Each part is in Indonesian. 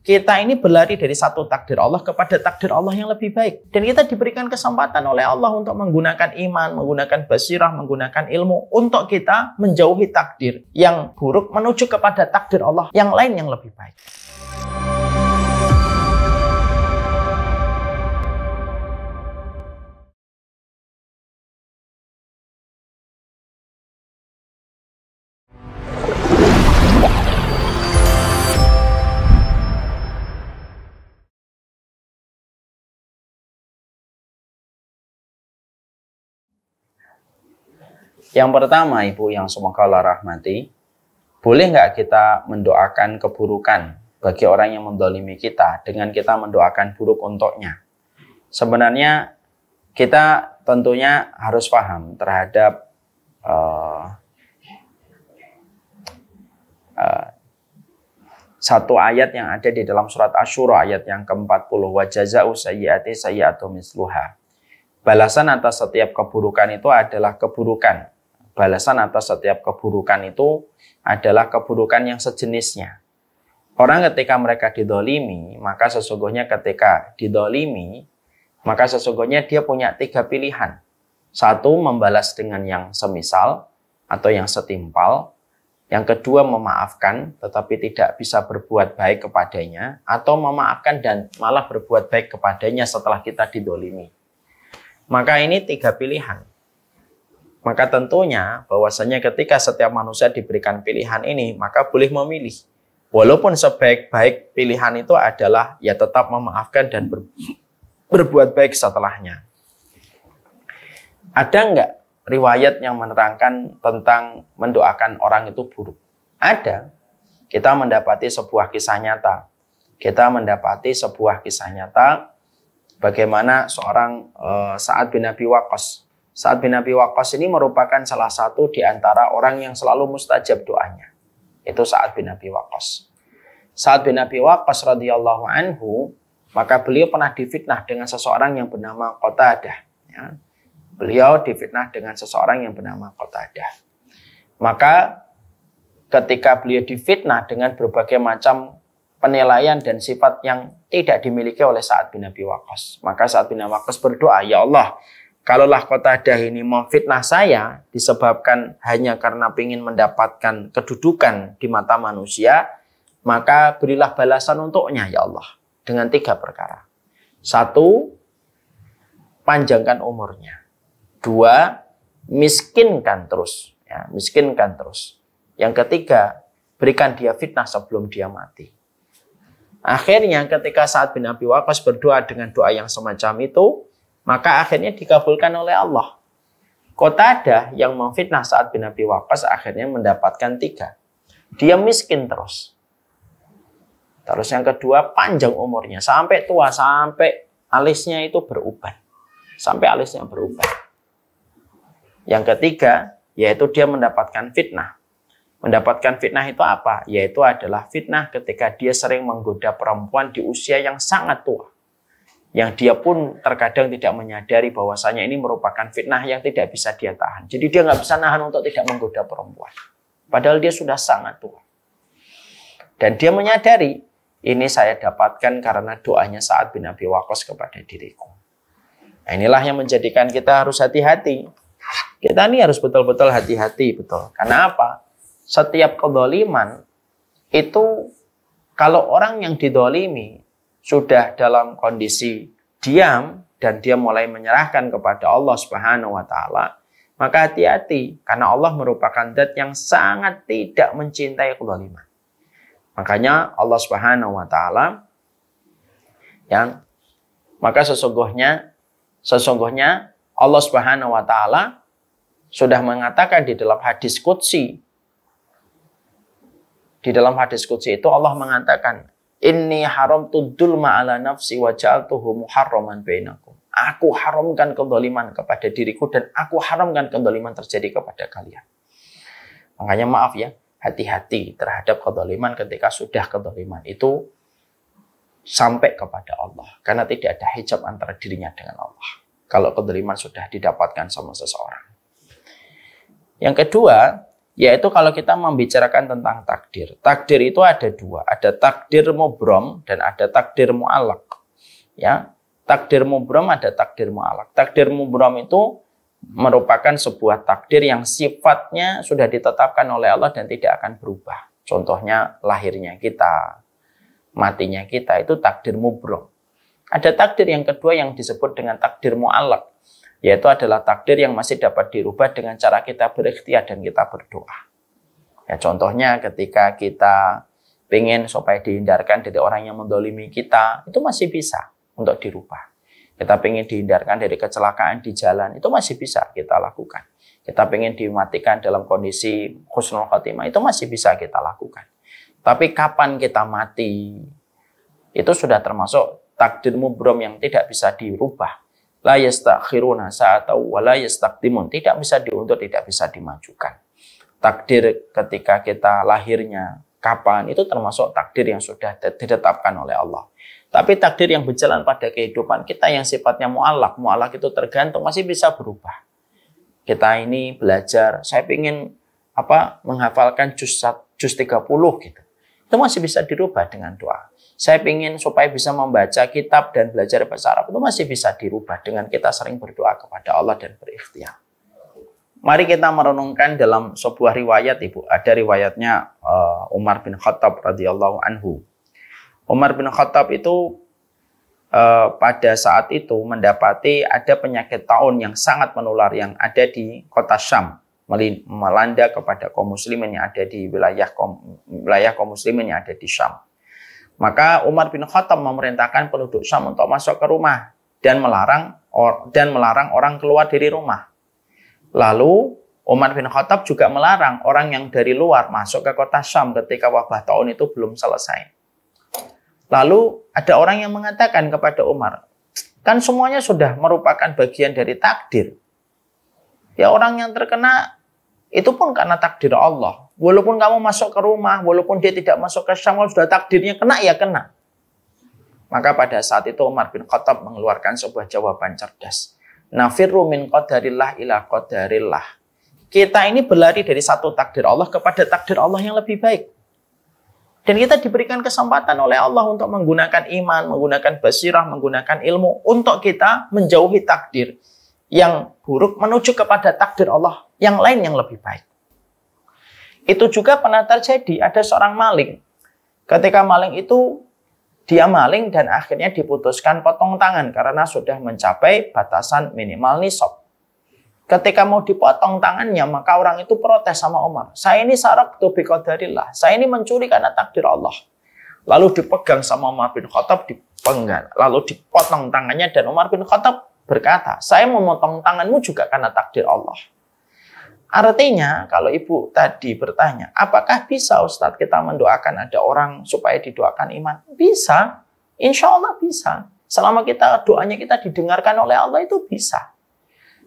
kita ini berlari dari satu takdir Allah kepada takdir Allah yang lebih baik. Dan kita diberikan kesempatan oleh Allah untuk menggunakan iman, menggunakan basirah, menggunakan ilmu untuk kita menjauhi takdir yang buruk menuju kepada takdir Allah yang lain yang lebih baik. Yang pertama, Ibu yang semoga Allah rahmati, boleh nggak kita mendoakan keburukan bagi orang yang mendolimi kita dengan kita mendoakan buruk untuknya? Sebenarnya kita tentunya harus paham terhadap satu ayat yang ada di dalam surat Asy-Syura ayat yang ke-40, wa jazaa'u sayyi'ati sayyi'atu misluha. Balasan atas setiap keburukan itu adalah keburukan. Balasan atas setiap keburukan itu adalah keburukan yang sejenisnya. Orang ketika mereka didolimi, maka sesungguhnya dia punya 3 pilihan. Satu, membalas dengan yang semisal atau yang setimpal. Yang kedua, memaafkan tetapi tidak bisa berbuat baik kepadanya, atau memaafkan dan malah berbuat baik kepadanya setelah kita didolimi. Maka ini 3 pilihan. Maka tentunya bahwasanya ketika setiap manusia diberikan pilihan ini, maka boleh memilih. Walaupun sebaik-baik pilihan itu adalah ya tetap memaafkan dan berbuat baik setelahnya. Ada enggak riwayat yang menerangkan tentang mendoakan orang itu buruk? Ada. Kita mendapati sebuah kisah nyata. Bagaimana seorang Sa'ad bin Abi Waqqas. Sa'ad bin Abi Waqqas ini merupakan salah satu di antara orang yang selalu mustajab doanya. Itu Sa'ad bin Abi Waqqas. Sa'ad bin Abi Waqqas radhiyallahu anhu, maka beliau pernah difitnah dengan seseorang yang bernama Qatadah. Ya. Beliau difitnah dengan seseorang yang bernama Qatadah. Maka ketika beliau difitnah dengan berbagai macam penilaian dan sifat yang tidak dimiliki oleh Sa'ad bin Abi Waqqas, maka Sa'ad bin Abi Waqqas berdoa, ya Allah, kalaulah Qatadah ini memfitnah saya disebabkan hanya karena ingin mendapatkan kedudukan di mata manusia, maka berilah balasan untuknya ya Allah dengan 3 perkara. 1, panjangkan umurnya. 2, miskinkan terus. Ya, miskinkan terus. Yang ketiga, berikan dia fitnah sebelum dia mati. Akhirnya ketika Sa'ad bin Abi Waqqas berdoa dengan doa yang semacam itu, maka akhirnya dikabulkan oleh Allah. Qatadah yang memfitnah Sa'ad bin Abi Waqqas akhirnya mendapatkan 3. Dia miskin terus. Terus yang kedua, panjang umurnya. Sampai tua, sampai alisnya itu berubah. Yang ketiga, yaitu dia mendapatkan fitnah. Mendapatkan fitnah itu apa? Yaitu adalah fitnah ketika dia sering menggoda perempuan di usia yang sangat tua. Yang dia pun terkadang tidak menyadari bahwasanya ini merupakan fitnah yang tidak bisa dia tahan. Jadi dia nggak bisa nahan untuk tidak menggoda perempuan. Padahal dia sudah sangat tua. Dan dia menyadari, ini saya dapatkan karena doanya Sa'ad bin Abi Waqqas kepada diriku. Nah, inilah yang menjadikan kita harus hati-hati. Kita ini harus betul-betul hati-hati, betul. Karena apa? Setiap kezaliman itu, kalau orang yang didolimi sudah dalam kondisi diam dan dia mulai menyerahkan kepada Allah Subhanahu wa taala, maka hati-hati karena Allah merupakan zat yang sangat tidak mencintai kezaliman. Makanya Allah Subhanahu wa taala maka sesungguhnya Allah Subhanahu wa taala sudah mengatakan di dalam hadis qudsi. Di dalam hadis qudsi itu Allah mengatakan, inni haramtu dzulma ala nafsi wa ja'altuhu muharraman bainakum. Aku haramkan kezaliman kepada diriku dan aku haramkan kezaliman terjadi kepada kalian. Makanya maaf ya, hati-hati terhadap kezaliman ketika sudah kezaliman itu sampai kepada Allah. Karena tidak ada hijab antara dirinya dengan Allah. Kalau kezaliman sudah didapatkan sama seseorang. Yang kedua, Yaitu kalau kita membicarakan tentang takdir. Takdir itu ada dua. Ada takdir mubrom dan ada takdir mu'allaq. Ya, takdir mubrom ada takdir mu'allaq. Takdir mubrom itu merupakan sebuah takdir yang sifatnya sudah ditetapkan oleh Allah dan tidak akan berubah. Contohnya lahirnya kita, matinya kita, itu takdir mubrom. Ada takdir yang kedua yang disebut dengan takdir mu'allaq, yaitu adalah takdir yang masih dapat dirubah dengan cara kita berikhtiar dan kita berdoa. Ya, contohnya ketika kita ingin supaya dihindarkan dari orang yang mendolimi kita, itu masih bisa untuk dirubah. Kita ingin dihindarkan dari kecelakaan di jalan, itu masih bisa kita lakukan. Kita ingin dimatikan dalam kondisi husnul khotimah, itu masih bisa kita lakukan. Tapi kapan kita mati, itu sudah termasuk takdir mubrom yang tidak bisa dirubah. La yastakhiruna sa'atan wa la yastaqdimun. Tidak bisa diundur, tidak bisa dimajukan. Takdir ketika kita lahirnya, kapan, itu termasuk takdir yang sudah ditetapkan oleh Allah. Tapi takdir yang berjalan pada kehidupan kita yang sifatnya mu'allaq. Mu'allaq itu tergantung, masih bisa berubah. Kita ini belajar, saya ingin menghafalkan juz 30 gitu. Itu masih bisa dirubah dengan doa. Saya ingin supaya bisa membaca kitab dan belajar bahasa Arab, itu masih bisa dirubah dengan kita sering berdoa kepada Allah dan berikhtiar. Mari kita merenungkan dalam sebuah riwayat, Ibu. Ada riwayatnya Umar bin Khattab radhiyallahu anhu. Umar bin Khattab itu pada saat itu mendapati ada penyakit taun yang sangat menular yang ada di kota Syam, melanda kepada kaum muslimin yang ada di wilayah kaum muslimin yang ada di Syam. Maka Umar bin Khattab memerintahkan penduduk Syam untuk masuk ke rumah dan melarang orang keluar dari rumah. Lalu Umar bin Khattab juga melarang orang yang dari luar masuk ke kota Syam ketika wabah taun itu belum selesai. Lalu ada orang yang mengatakan kepada Umar, kan semuanya sudah merupakan bagian dari takdir. Ya, orang yang terkena itu pun karena takdir Allah. Walaupun kamu masuk ke rumah, walaupun dia tidak masuk ke Syam, kalau sudah takdirnya kena, ya kena. Maka pada saat itu Umar bin Khattab mengeluarkan sebuah jawaban cerdas. Nafirru min qadarillah ila qadarillah. Kita ini berlari dari satu takdir Allah kepada takdir Allah yang lebih baik. Dan kita diberikan kesempatan oleh Allah untuk menggunakan iman, menggunakan basirah, menggunakan ilmu untuk kita menjauhi takdir yang buruk menuju kepada takdir Allah yang lain yang lebih baik. Itu juga pernah terjadi, ada seorang maling. Ketika maling itu, dia maling dan akhirnya diputuskan potong tangan karena sudah mencapai batasan minimal nisab. Ketika mau dipotong tangannya, maka orang itu protes sama Umar. Saya ini saraktu biqadarillah. Saya ini mencuri karena takdir Allah. Lalu dipegang sama Umar bin Khattab, dipenggal. Lalu dipotong tangannya dan Umar bin Khattab berkata, saya memotong tanganmu juga karena takdir Allah. Artinya, kalau ibu tadi bertanya, apakah bisa Ustadz kita mendoakan ada orang supaya didoakan iman? Bisa. Insya Allah bisa. Selama doanya kita didengarkan oleh Allah, itu bisa.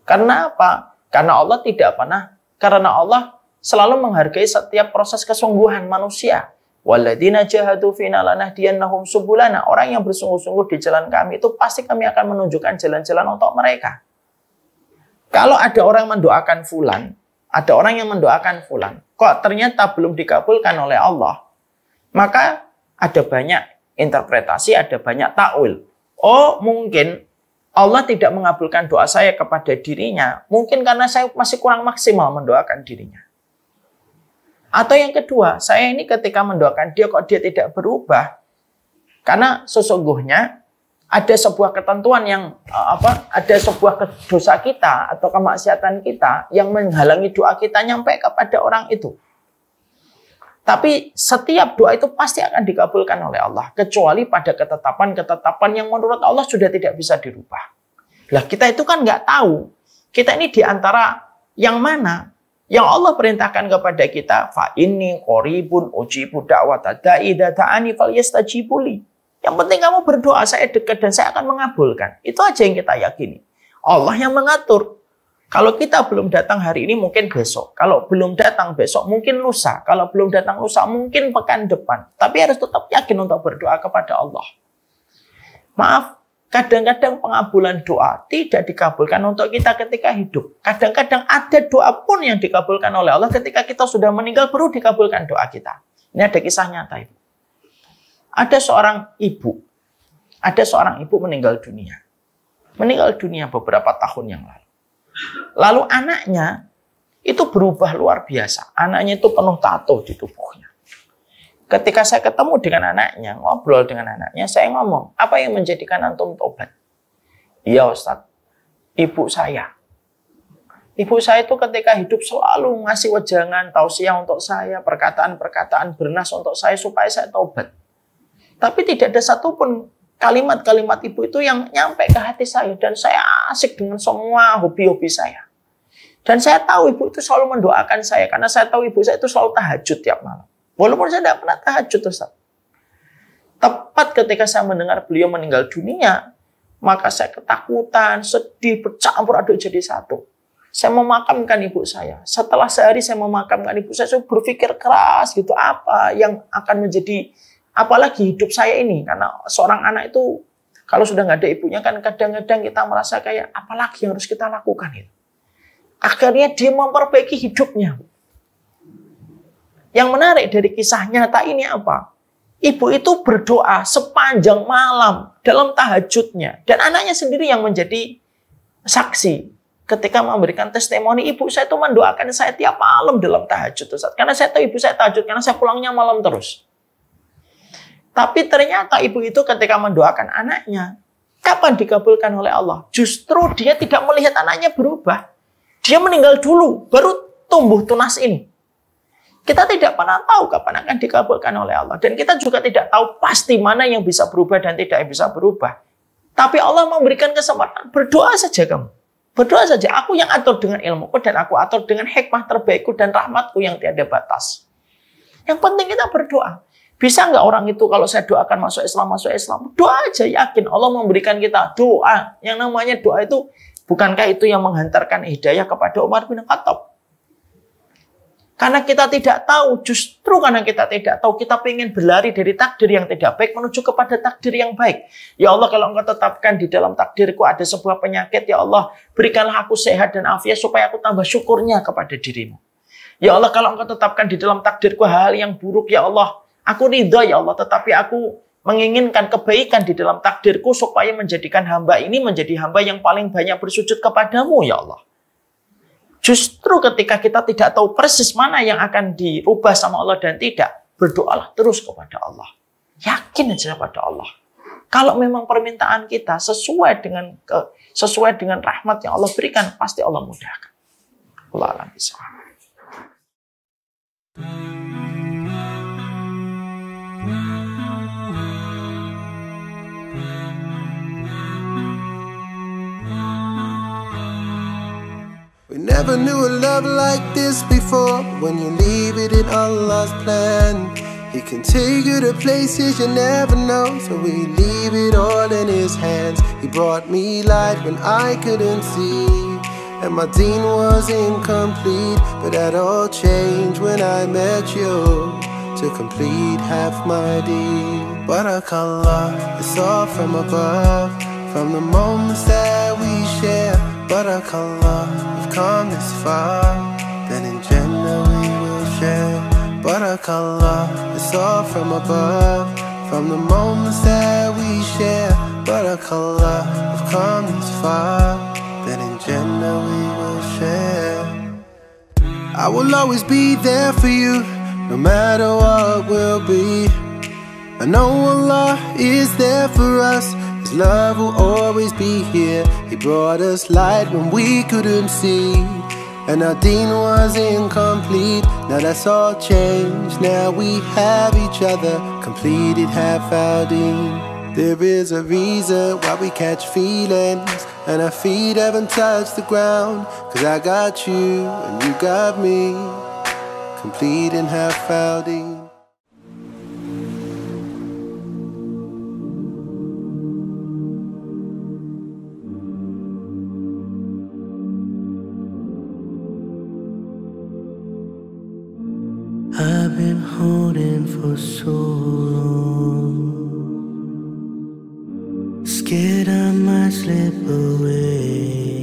Karena apa? Karena Allah selalu menghargai setiap proses kesungguhan manusia. Walladzina jahadu fina lanahdiyannahum subulana. Orang yang bersungguh-sungguh di jalan kami itu pasti kami akan menunjukkan jalan-jalan untuk mereka. Kalau ada orang mendoakan fulan, kok ternyata belum dikabulkan oleh Allah, maka ada banyak interpretasi, ada banyak takwil. Oh, mungkin Allah tidak mengabulkan doa saya kepada dirinya, mungkin karena saya masih kurang maksimal mendoakan dirinya. Atau yang kedua, saya ini ketika mendoakan dia kok dia tidak berubah, karena sesungguhnya ada sebuah ketentuan yang ada sebuah dosa kita atau kemaksiatan kita yang menghalangi doa kita nyampe kepada orang itu. Tapi setiap doa itu pasti akan dikabulkan oleh Allah. Kecuali pada ketetapan-ketetapan yang menurut Allah sudah tidak bisa dirubah. Lah kita itu kan nggak tahu. Kita ini diantara yang mana? Yang Allah perintahkan kepada kita. Fa inni qoribun ujibu da'wata da'i idza da'ani falyastajibul li. Yang penting kamu berdoa, saya dekat dan saya akan mengabulkan. Itu aja yang kita yakini. Allah yang mengatur. Kalau kita belum datang hari ini, mungkin besok. Kalau belum datang besok, mungkin lusa. Kalau belum datang lusa, mungkin pekan depan. Tapi harus tetap yakin untuk berdoa kepada Allah. Maaf, kadang-kadang pengabulan doa tidak dikabulkan untuk kita ketika hidup. Kadang-kadang ada doa pun yang dikabulkan oleh Allah ketika kita sudah meninggal baru dikabulkan doa kita. Ini ada kisah nyata, Ibu. Ada seorang ibu meninggal dunia. Meninggal dunia beberapa tahun yang lalu. Lalu anaknya itu berubah luar biasa. Anaknya itu penuh tato di tubuhnya. Ketika saya ketemu dengan anaknya, ngobrol dengan anaknya, saya ngomong, apa yang menjadikan antum tobat? Iya Ustaz, ibu saya itu ketika hidup selalu ngasih wejangan, tausiah untuk saya, perkataan-perkataan bernas untuk saya supaya saya tobat. Tapi tidak ada satupun kalimat-kalimat ibu itu yang nyampe ke hati saya. Dan saya asik dengan semua hobi-hobi saya. Dan saya tahu ibu itu selalu mendoakan saya. Karena saya tahu ibu saya itu selalu tahajud tiap malam. Walaupun saya tidak pernah tahajud, Ustaz. Tepat ketika saya mendengar beliau meninggal dunia, maka saya ketakutan, sedih, bercampur aduk jadi satu. Saya memakamkan ibu saya. Setelah sehari saya memakamkan ibu saya berpikir keras gitu. Apa yang akan menjadi, apalagi hidup saya ini. Karena seorang anak itu, kalau sudah nggak ada ibunya kan kadang-kadang kita merasa kayak, apalagi yang harus kita lakukan itu. Akhirnya dia memperbaiki hidupnya. Yang menarik dari kisah nyata ini apa? Ibu itu berdoa sepanjang malam dalam tahajudnya. Dan anaknya sendiri yang menjadi saksi. Ketika memberikan testimoni, ibu saya itu mendoakan saya tiap malam dalam tahajud. Karena saya tahu ibu saya tahajud, karena saya pulangnya malam terus. Tapi ternyata ibu itu ketika mendoakan anaknya, kapan dikabulkan oleh Allah? Justru dia tidak melihat anaknya berubah. Dia meninggal dulu, baru tumbuh tunas ini. Kita tidak pernah tahu kapan akan dikabulkan oleh Allah. Dan kita juga tidak tahu pasti mana yang bisa berubah dan tidak bisa berubah. Tapi Allah memberikan kesempatan. Berdoa saja kamu. Berdoa saja. Aku yang atur dengan ilmuku dan aku atur dengan hikmah terbaikku dan rahmatku yang tiada batas. Yang penting kita berdoa. Bisa nggak orang itu kalau saya doakan masuk Islam, masuk Islam? Doa aja, yakin. Allah memberikan kita doa. Yang namanya doa itu, bukankah itu yang menghantarkan hidayah kepada Umar bin Khattab? Karena kita tidak tahu, justru karena kita tidak tahu, kita ingin berlari dari takdir yang tidak baik menuju kepada takdir yang baik. Ya Allah, kalau Engkau tetapkan di dalam takdirku ada sebuah penyakit, ya Allah, berikanlah aku sehat dan afiat supaya aku tambah syukurnya kepada dirimu. Ya Allah, kalau Engkau tetapkan di dalam takdirku hal yang buruk, ya Allah, aku ridha ya Allah, tetapi aku menginginkan kebaikan di dalam takdirku supaya menjadikan hamba ini menjadi hamba yang paling banyak bersujud kepadamu, ya Allah. Justru ketika kita tidak tahu persis mana yang akan dirubah sama Allah dan tidak, berdoalah terus kepada Allah. Yakin aja kepada Allah. Kalau memang permintaan kita sesuai dengan rahmat yang Allah berikan, pasti Allah mudahkan. Allah alam bisawab. We never knew a love like this before. When you leave it in Allah's plan, He can take you to places you never know. So we leave it all in His hands. He brought me light when I couldn't see, and my deen was incomplete. But that all changed when I met you to complete half my deen. Barakallah, it's all from above. From the moments that we share, Barakallah, we've come this far, then in Jannah we will share. Barakallah, it's all from above. From the moments that we share, Barakallah, we've come this far, then in Jannah we will share. I will always be there for you, no matter what will be. I know Allah is there for us. His love will always be here. He brought us light when we couldn't see, and our deen was incomplete. Now that's all changed. Now we have each other, completed half our deen. There is a reason why we catch feelings, and our feet haven't touched the ground. Cause I got you and you got me, completing half our deen. I've been holding for so long, scared I might slip away.